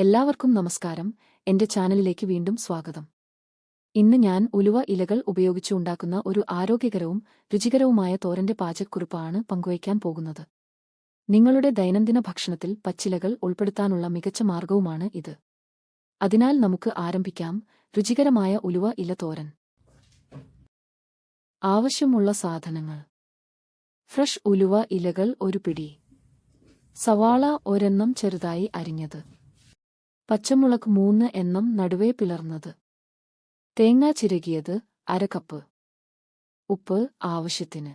എല്ലാവർക്കും നമസ്കാരം, എന്റെ ചാനലിലേക്ക് വീണ്ടും സ്വാഗതം. ഇന്ന് ഞാൻ ഉലുവ ഇലകൾ ഉപയോഗിച്ച് ഉണ്ടാക്കുന്ന ഒരു ആരോഗ്യകരവും രുചികരവുമായ തോരന്റെ പാചകക്കുറിപ്പാണ് പങ്കുവയ്ക്കാൻ പോകുന്നത്. നിങ്ങളുടെ ദൈനംദിന ഭക്ഷണത്തിൽ പച്ചിലകൾ ഉൾപ്പെടുത്താനുള്ള മികച്ച മാർഗവുമാണ് ഇത്. അതിനാൽ നമുക്ക് ആരംഭിക്കാം. രുചികരമായ ഉലുവ ഇല തോരൻ. ആവശ്യമുള്ള സാധനങ്ങൾ: ഫ്രഷ് ഉലുവ ഇലകൾ ഒരു പിടി, സവാള ഒരെണ്ണം ചെറുതായി അരിഞ്ഞത്, പച്ചമുളക് 3 എണ്ണം നടുവേ പിളർന്നത്, തേങ്ങ ചിരകിയത് 1/2 കപ്പ്, ഉപ്പ് ആവശ്യത്തിന്,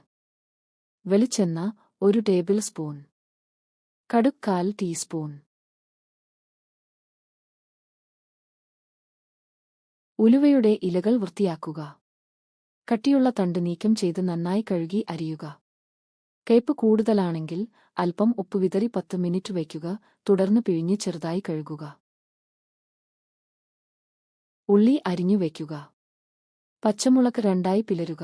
വെളിച്ചെണ്ണ 1 ടേബിൾ സ്പൂൺ, കടുക് 1/4 ടീസ്പൂൺ. ഉലുവയുടെ ഇലകൾ വൃത്തിയാക്കുക. കട്ടിയുള്ള തണ്ട് നീക്കം ചെയ്ത് നന്നായി കഴുകി അരിയുക. കയ്പ് കൂടുതലാണെങ്കിൽ അല്പം ഉപ്പ് വിതറി 10 മിനിറ്റ് വയ്ക്കുക, തുടർന്ന് പിഴിഞ്ഞ് ചെറുതായി കഴുകുക. ഉള്ളി അരിഞ്ഞു വയ്ക്കുക. പച്ചമുളക് 2ആയി പിളരുക.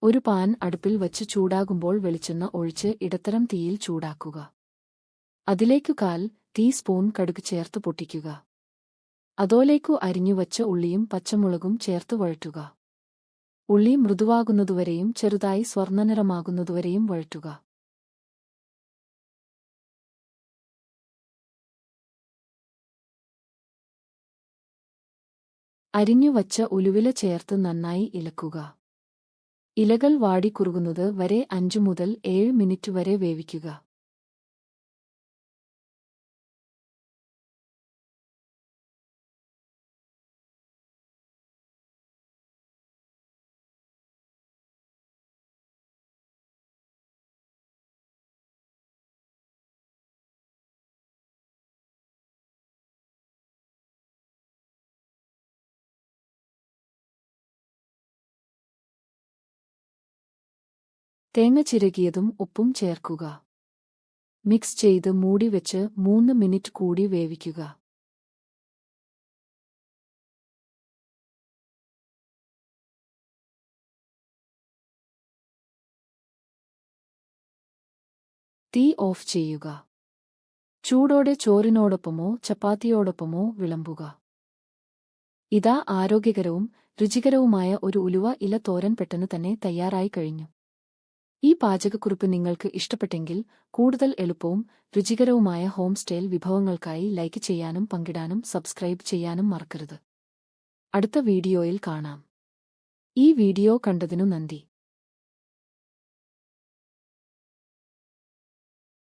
ഒരു പാൻ അടുപ്പിൽ വച്ച് ചൂടാകുമ്പോൾ വെളിച്ചെണ്ണ ഒഴിച്ച് ഇടത്തരം തീയിൽ ചൂടാക്കുക. അതിലേക്കു 1/4 ടീസ്പൂൺ കടുക് ചേർത്ത് പൊട്ടിക്കുക. അതോലേക്കു അരിഞ്ഞുവച്ച ഉള്ളിയും പച്ചമുളകും ചേർത്ത് വഴറ്റുക. ഉള്ളി മൃദുവാകുന്നതുവരെയും ചെറുതായി സ്വർണ്ണനിറമാകുന്നതുവരെയും വഴറ്റുക. അരിഞ്ഞുവച്ച ഉലുവില ചേർത്ത് നന്നായി ഇളക്കുക. ഇലകൾ വാടിക്കുറുകുന്നത് വരെ 5 മുതൽ 7 മിനിറ്റ് വരെ വേവിക്കുക. തേങ്ങ ചിരകിയതും ഉപ്പും ചേർക്കുക. മിക്സ് ചെയ്ത് മൂടി വെച്ച് 3 മിനിറ്റ് കൂടി വേവിക്കുക. തീ ഓഫ് ചെയ്യുക. ചൂടോടെ ചോറിനോടൊപ്പമോ ചപ്പാത്തിയോടൊപ്പമോ വിളമ്പുക. ഇതാ ആരോഗ്യകരവും രുചികരവുമായ ഒരു ഉലുവ ഇല തോരൻ പെട്ടെന്ന് തന്നെ തയ്യാറായി കഴിഞ്ഞു. ഈ പാചകക്കുറിപ്പ് നിങ്ങൾക്ക് ഇഷ്ടപ്പെട്ടെങ്കിൽ കൂടുതൽ എളുപ്പവും രുചികരവുമായ ഹോം സ്റ്റൈൽ വിഭവങ്ങൾക്കായി ലൈക്ക് ചെയ്യാനും പങ്കിടാനും സബ്സ്ക്രൈബ് ചെയ്യാനും മറക്കരുത്. അടുത്ത വീഡിയോയിൽ കാണാം. ഈ വീഡിയോ കണ്ടതിനു നന്ദി.